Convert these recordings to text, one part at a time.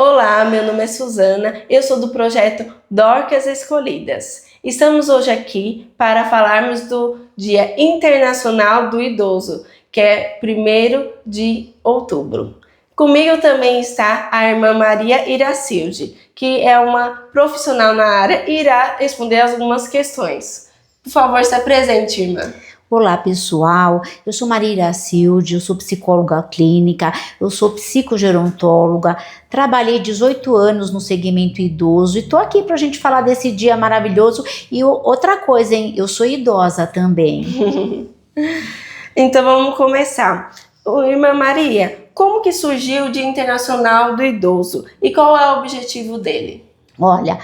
Olá, meu nome é Suzana, eu sou do projeto Dorcas Escolhidas. Estamos hoje aqui para falarmos do Dia Internacional do Idoso, que é 1º de outubro. Comigo também está a irmã Maria Iracilde, que é uma profissional na área e irá responder algumas questões. Por favor, se apresente, irmã. Olá pessoal, eu sou Maria Iracilde, eu sou psicóloga clínica, eu sou psicogerontóloga, trabalhei 18 anos no segmento idoso e tô aqui pra gente falar desse dia maravilhoso. E outra coisa, hein, eu sou idosa também. Então vamos começar. Irmã Maria, como que surgiu o Dia Internacional do Idoso e qual é o objetivo dele? Olha,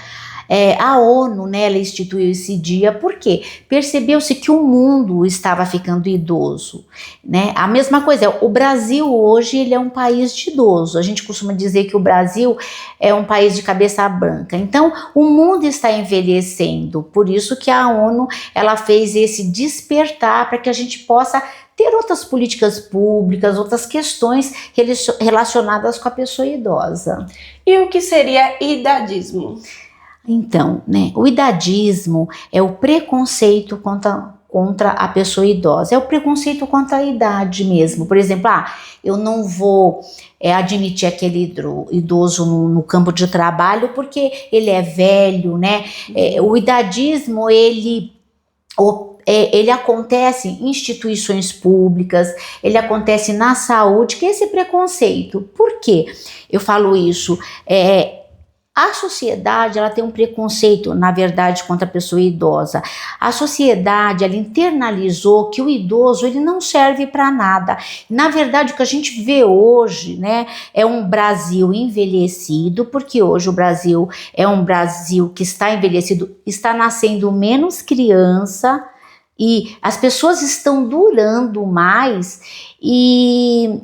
a ONU, né, ela instituiu esse dia porque percebeu-se que o mundo estava ficando idoso, né? A mesma coisa, o Brasil hoje ele é um país de idoso. A gente costuma dizer que o Brasil é um país de cabeça branca. Então, o mundo está envelhecendo. Por isso que a ONU ela fez esse despertar para que a gente possa ter outras políticas públicas, outras questões relacionadas com a pessoa idosa. E o que seria idadismo? Então, né, o idadismo é o preconceito contra a pessoa idosa, é o preconceito contra a idade mesmo. Por exemplo, eu não vou admitir aquele idoso no campo de trabalho porque ele é velho, né? O idadismo, ele acontece em instituições públicas, ele acontece na saúde, que é esse preconceito. Por quê? Eu falo isso. A sociedade ela tem um preconceito, na verdade, contra a pessoa idosa. A sociedade ela internalizou que o idoso ele não serve para nada. Na verdade, o que a gente vê hoje, né, é um Brasil envelhecido, porque hoje o Brasil é um Brasil que está envelhecido, está nascendo menos criança e as pessoas estão durando mais e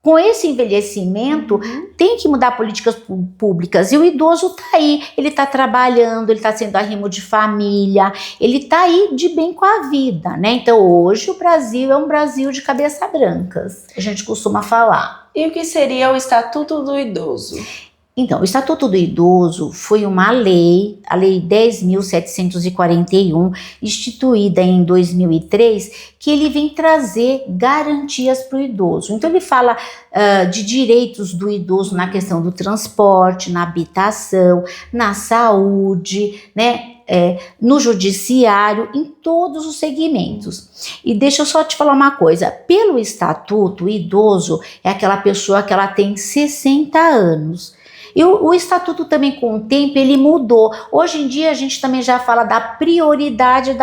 com esse envelhecimento, tem que mudar políticas públicas. E o idoso está aí, ele está trabalhando, ele está sendo arrimo de família, ele está aí de bem com a vida, né? Então, hoje o Brasil é um Brasil de cabeça brancas, a gente costuma falar. E o que seria o Estatuto do Idoso? Então, o Estatuto do Idoso foi uma lei, a Lei 10.741, instituída em 2003, que ele vem trazer garantias para o idoso. Então, ele fala de direitos do idoso na questão do transporte, na habitação, na saúde, né? No judiciário, em todos os segmentos. E deixa eu só te falar uma coisa, pelo Estatuto, o idoso é aquela pessoa que ela tem 60 anos. E o estatuto também com o tempo ele mudou. Hoje em dia a gente também já fala da prioridade.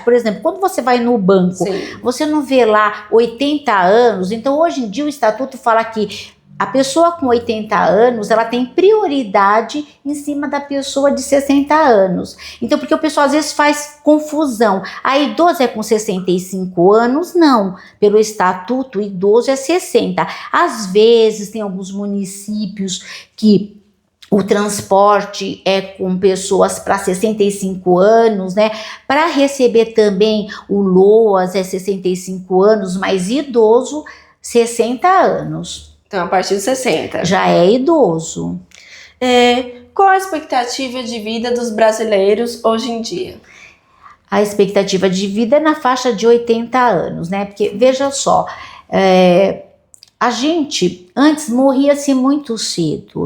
Por exemplo, quando você vai no banco, sim, você não vê lá 80 anos. Então hoje em dia o estatuto fala que a pessoa com 80 anos, ela tem prioridade em cima da pessoa de 60 anos. Então, porque o pessoal às vezes faz confusão. A idosa é com 65 anos? Não. Pelo estatuto, o idoso é 60. Às vezes, tem alguns municípios que o transporte é com pessoas para 65 anos, né? Para receber também o LOAS é 65 anos, mas idoso, 60 anos. Então, a partir de 60. Já é idoso. Qual a expectativa de vida dos brasileiros hoje em dia? A expectativa de vida é na faixa de 80 anos, né? Porque, veja só, a gente antes morria-se muito cedo,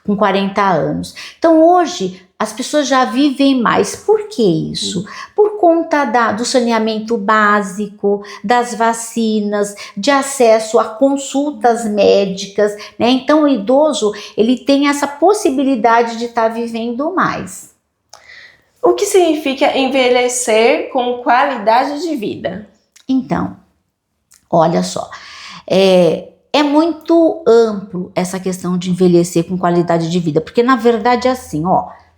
com 40 anos. Então, hoje, as pessoas já vivem mais. Por que isso? Por conta do saneamento básico, das vacinas, de acesso a consultas médicas, né? Então, o idoso, ele tem essa possibilidade de estar vivendo mais. O que significa envelhecer com qualidade de vida? Então, olha só, é muito amplo essa questão de envelhecer com qualidade de vida, porque na verdade é assim,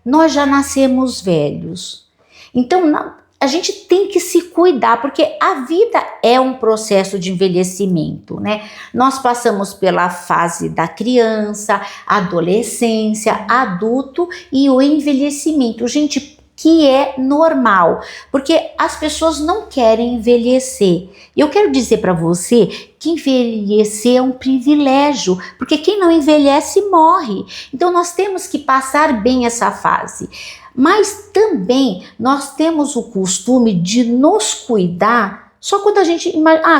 nós já nascemos velhos, então a gente tem que se cuidar, porque a vida é um processo de envelhecimento, né? Nós passamos pela fase da criança, adolescência, adulto e o envelhecimento. Gente, que é normal, porque as pessoas não querem envelhecer. Eu quero dizer para você que envelhecer é um privilégio, porque quem não envelhece morre. Então nós temos que passar bem essa fase. Mas também nós temos o costume de nos cuidar só quando a gente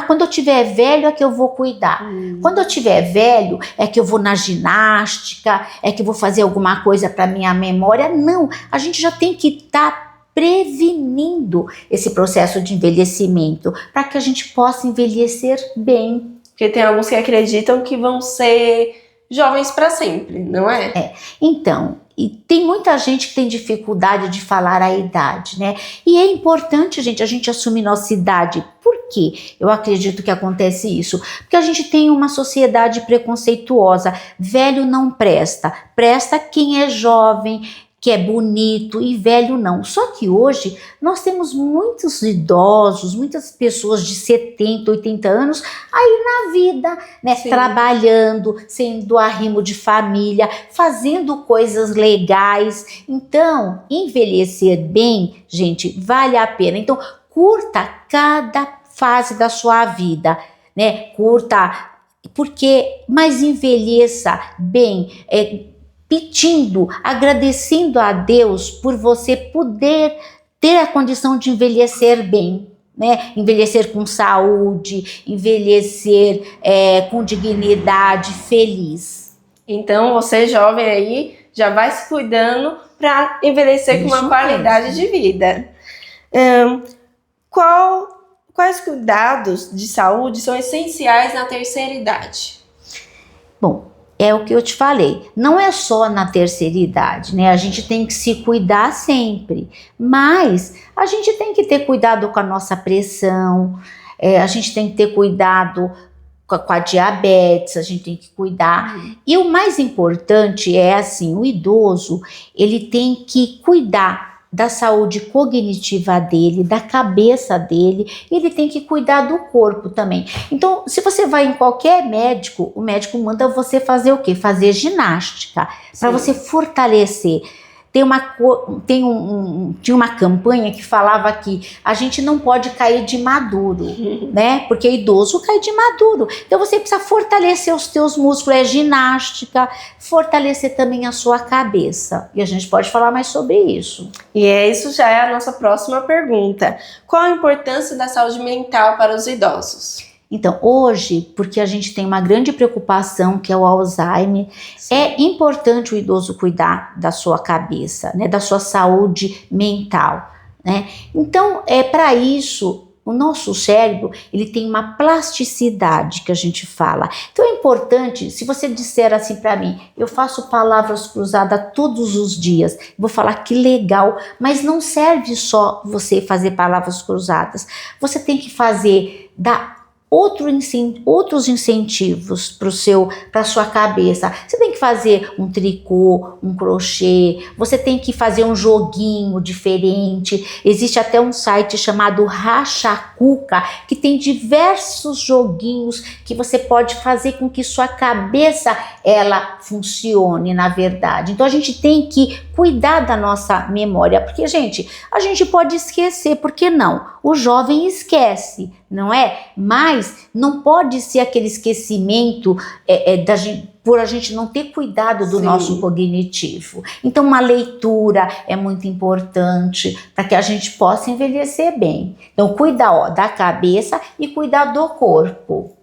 quando eu tiver velho é que eu vou cuidar. Quando eu tiver velho é que eu vou na ginástica, é que eu vou fazer alguma coisa para minha memória. Não, a gente já tem que estar prevenindo esse processo de envelhecimento para que a gente possa envelhecer bem. Porque tem alguns que acreditam que vão ser jovens para sempre, não é? Então, e tem muita gente que tem dificuldade de falar a idade, né? E é importante, gente, a gente assumir nossa idade. Por quê? Eu acredito que acontece isso. Porque a gente tem uma sociedade preconceituosa. Velho não presta. Presta quem é jovem, que é bonito, e velho não. Só que hoje nós temos muitos idosos, muitas pessoas de 70, 80 anos aí na vida, né? Sim. Trabalhando, sendo arrimo de família, fazendo coisas legais. Então, envelhecer bem, gente, vale a pena. Então, curta cada fase da sua vida, né? Curta, mas envelheça bem, pedindo, agradecendo a Deus por você poder ter a condição de envelhecer bem, né? Envelhecer com saúde, envelhecer com dignidade, feliz. Então, você jovem aí, já vai se cuidando para envelhecer com uma qualidade de vida. Quais cuidados de saúde são essenciais na terceira idade? Bom, é o que eu te falei, não é só na terceira idade, né? A gente tem que se cuidar sempre, mas a gente tem que ter cuidado com a nossa pressão, a gente tem que ter cuidado com a diabetes, a gente tem que cuidar. E o mais importante é assim, o idoso, ele tem que cuidar da saúde cognitiva dele, da cabeça dele, ele tem que cuidar do corpo também. Então, se você vai em qualquer médico, o médico manda você fazer o quê? Fazer ginástica, para você fortalecer. Tinha uma campanha que falava que a gente não pode cair de maduro, né? Porque idoso cai de maduro. Então você precisa fortalecer os teus músculos, ginástica, fortalecer também a sua cabeça. E a gente pode falar mais sobre isso. E isso já é a nossa próxima pergunta. Qual a importância da saúde mental para os idosos? Então, hoje, porque a gente tem uma grande preocupação, que é o Alzheimer, sim, é importante o idoso cuidar da sua cabeça, né, da sua saúde mental, né? Então, para isso, o nosso cérebro, ele tem uma plasticidade que a gente fala. Então, é importante, se você disser assim para mim, eu faço palavras cruzadas todos os dias, vou falar que legal, mas não serve só você fazer palavras cruzadas. Você tem que fazer outros incentivos para a sua cabeça. Você tem que fazer um tricô, um crochê, você tem que fazer um joguinho diferente. Existe até um site chamado Rachacuca, que tem diversos joguinhos que você pode fazer com que sua cabeça ela funcione, na verdade. Então a gente tem que cuidar da nossa memória, porque, gente, a gente pode esquecer, por que não? O jovem esquece, não é? Mas não pode ser aquele esquecimento por a gente não ter cuidado do, sim, nosso cognitivo. Então, uma leitura é muito importante para que a gente possa envelhecer bem. Então, cuidar da cabeça e cuidar do corpo.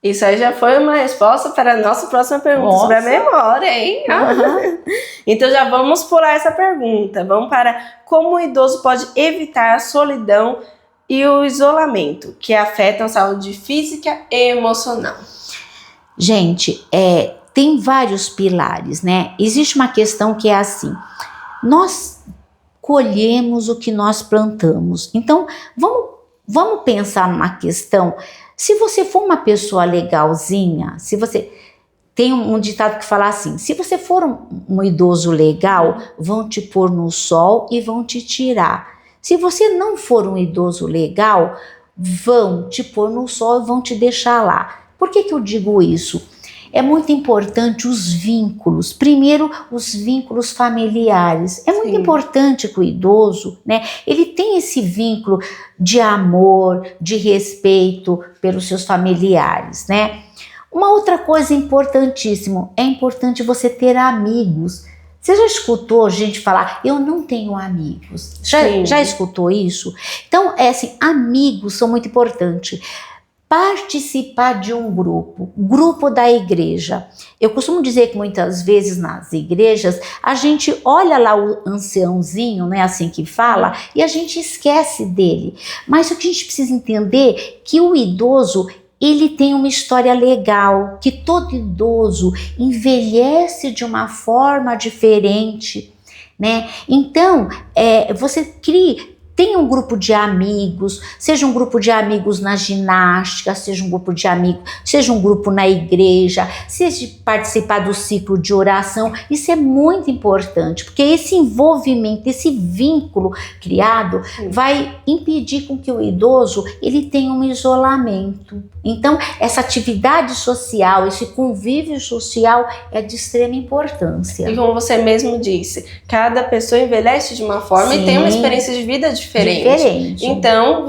Isso aí já foi uma resposta para a nossa próxima pergunta sobre a memória, hein? Uhum. Então já vamos pular essa pergunta. Vamos para como o idoso pode evitar a solidão e o isolamento, que afetam a saúde física e emocional. Gente, tem vários pilares, né? Existe uma questão que é assim, nós colhemos o que nós plantamos. Então, vamos pensar numa questão. Se você for uma pessoa legalzinha, se você tem um ditado que fala assim, se você for um idoso legal, vão te pôr no sol e vão te tirar. Se você não for um idoso legal, vão te pôr no sol e vão te deixar lá. Por que eu digo isso? é muito importante os vínculos. Primeiro, os vínculos familiares. É muito importante que o idoso, né, ele tenha esse vínculo de amor, de respeito pelos seus familiares, né? Uma outra coisa importantíssima, é importante você ter amigos. Você já escutou gente falar, eu não tenho amigos? Já escutou isso? Então, amigos são muito importantes. Participar de um grupo da igreja. Eu costumo dizer que muitas vezes nas igrejas, a gente olha lá o anciãozinho, né, assim que fala, e a gente esquece dele. Mas o que a gente precisa entender é que o idoso, ele tem uma história legal, que todo idoso envelhece de uma forma diferente, né? Então, você tenha um grupo de amigos, seja um grupo de amigos na ginástica, seja um grupo de amigos, seja um grupo na igreja, seja participar do ciclo de oração. Isso é muito importante, porque esse envolvimento, esse vínculo criado vai impedir com que o idoso ele tenha um isolamento. Então, essa atividade social, esse convívio social é de extrema importância. E como você mesmo disse, cada pessoa envelhece de uma forma e tem uma experiência de vida diferente. Então,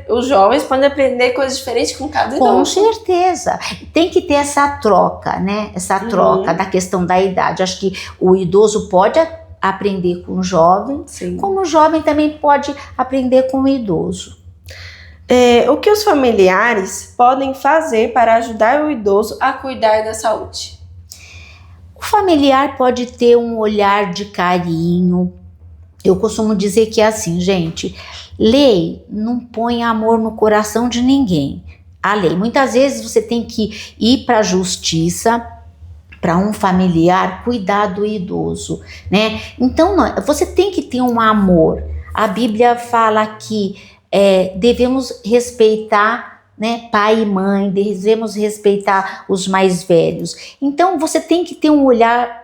os jovens podem aprender coisas diferentes com cada idoso. Com certeza. Tem que ter essa troca, né? Essa troca da questão da idade. Acho que o idoso pode aprender com o jovem, como o jovem também pode aprender com o idoso. O que os familiares podem fazer para ajudar o idoso a cuidar da saúde? O familiar pode ter um olhar de carinho. Eu costumo dizer que é assim, gente, lei não põe amor no coração de ninguém. A lei, muitas vezes você tem que ir para a justiça, para um familiar cuidar do idoso, né? Então, você tem que ter um amor. A Bíblia fala que devemos respeitar, né, pai e mãe, devemos respeitar os mais velhos. Então, você tem que ter um olhar,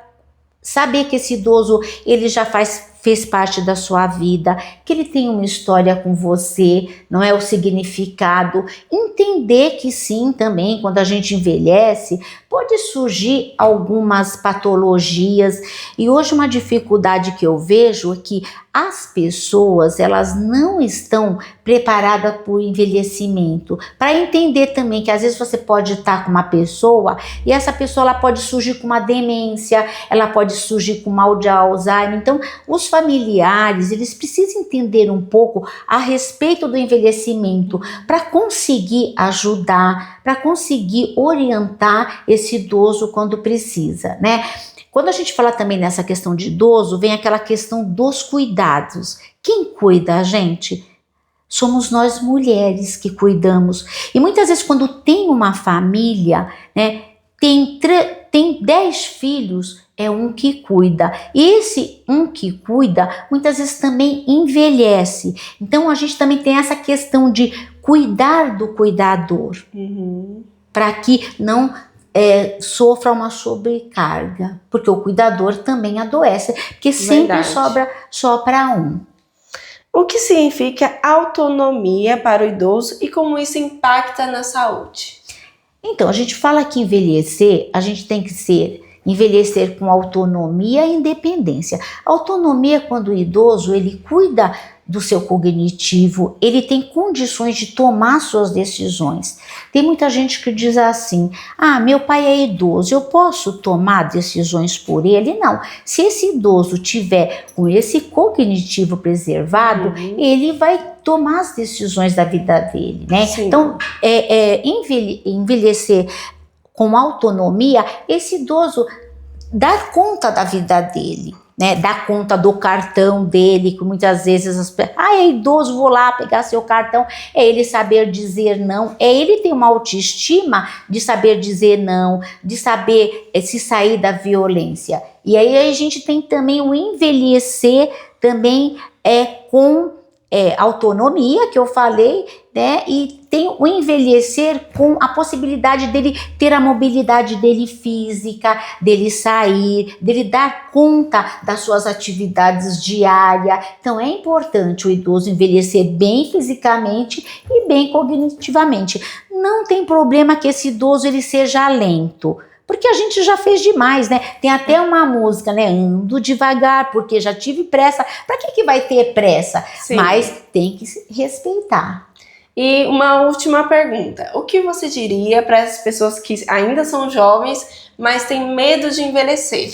saber que esse idoso, ele já fez parte da sua vida, que ele tem uma história com você, não é o significado. Entender que sim, também, quando a gente envelhece, pode surgir algumas patologias. E hoje uma dificuldade que eu vejo é que as pessoas, elas não estão preparadas para o envelhecimento. Para entender também que às vezes você pode estar com uma pessoa e essa pessoa ela pode surgir com uma demência, ela pode surgir com mal de Alzheimer. Então, os familiares, eles precisam entender um pouco a respeito do envelhecimento para conseguir ajudar, para conseguir orientar esse idoso quando precisa, né? Quando a gente fala também nessa questão de idoso, vem aquela questão dos cuidados. Quem cuida a gente? Somos nós mulheres que cuidamos. E muitas vezes quando tem uma família, né, tem 10 filhos, é um que cuida. E esse um que cuida, muitas vezes também envelhece. Então a gente também tem essa questão de cuidar do cuidador, para que não sofra uma sobrecarga, porque o cuidador também adoece, porque sempre sobra só para um. O que significa autonomia para o idoso e como isso impacta na saúde? Então, a gente fala que envelhecer, a gente tem que envelhecer com autonomia e independência. Autonomia é quando o idoso, ele cuida do seu cognitivo, ele tem condições de tomar suas decisões. Tem muita gente que diz assim, meu pai é idoso, eu posso tomar decisões por ele? Não. Se esse idoso tiver com esse cognitivo preservado, ele vai tomar as decisões da vida dele, né? Então, envelhecer com autonomia, esse idoso dar conta da vida dele, né, dar conta do cartão dele, que muitas vezes as pessoas, é idoso, vou lá pegar seu cartão, é ele saber dizer não, é ele ter uma autoestima de saber dizer não, de saber se sair da violência. E aí a gente tem também o envelhecer também com autonomia, que eu falei, né, e tem o envelhecer com a possibilidade dele ter a mobilidade dele física, dele sair, dele dar conta das suas atividades diárias. Então é importante o idoso envelhecer bem fisicamente e bem cognitivamente. Não tem problema que esse idoso ele seja lento, porque a gente já fez demais, né? Tem até uma música, né? Ando devagar, porque já tive pressa. Para que vai ter pressa? Sim. Mas tem que se respeitar. E uma última pergunta. O que você diria para as pessoas que ainda são jovens, mas têm medo de envelhecer?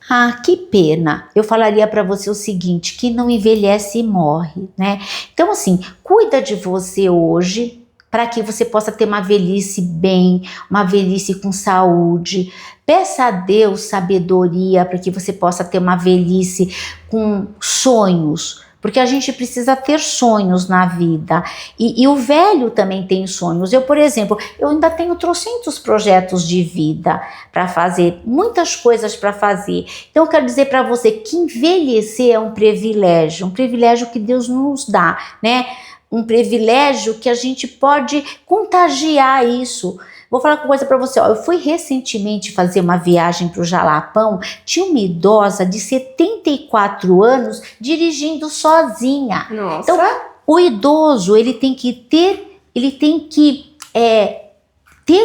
Ah, que pena. Eu falaria para você o seguinte, que não envelhece e morre, né? Então, assim, cuida de você hoje, para que você possa ter uma velhice bem, uma velhice com saúde. Peça a Deus sabedoria para que você possa ter uma velhice com sonhos, porque a gente precisa ter sonhos na vida. E o velho também tem sonhos. Eu, por exemplo, eu ainda tenho trocentos projetos de vida para fazer, muitas coisas para fazer. Então eu quero dizer para você que envelhecer é um privilégio que Deus nos dá, né? Um privilégio que a gente pode contagiar isso. Vou falar uma coisa para você, ó. Eu fui recentemente fazer uma viagem para o Jalapão, tinha uma idosa de 74 anos dirigindo sozinha. Nossa! Então, o idoso, ele tem que ter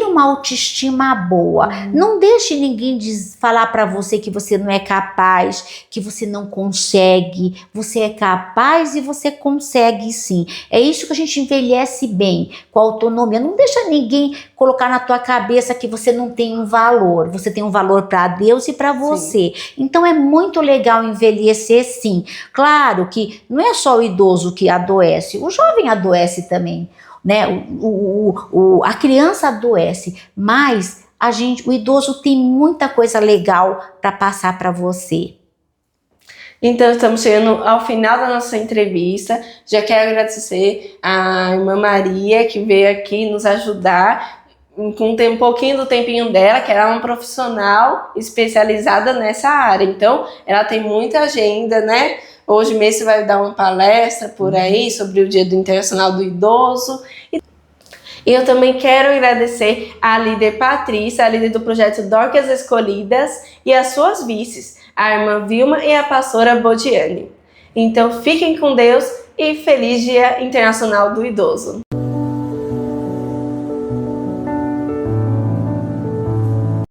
uma autoestima boa. Não deixe ninguém falar para você que você não é capaz, que você não consegue. Você é capaz e você consegue sim. É isso que a gente envelhece bem, com autonomia. Não deixa ninguém colocar na tua cabeça que você não tem um valor. Você tem um valor para Deus e para você. Sim. Então é muito legal envelhecer sim. Claro que não é só o idoso que adoece, o jovem adoece também. Né? A criança adoece, mas o idoso tem muita coisa legal para passar para você. Então, estamos chegando ao final da nossa entrevista. Já quero agradecer a irmã Maria, que veio aqui nos ajudar com um pouquinho do tempinho dela, que ela é uma profissional especializada nessa área. Então, ela tem muita agenda, né? Hoje mesmo você vai dar uma palestra por aí sobre o Dia Internacional do Idoso. E eu também quero agradecer a líder Patrícia, a líder do projeto Dorcas Escolhidas, e as suas vices, a irmã Vilma e a pastora Bodiane. Então fiquem com Deus e feliz Dia Internacional do Idoso.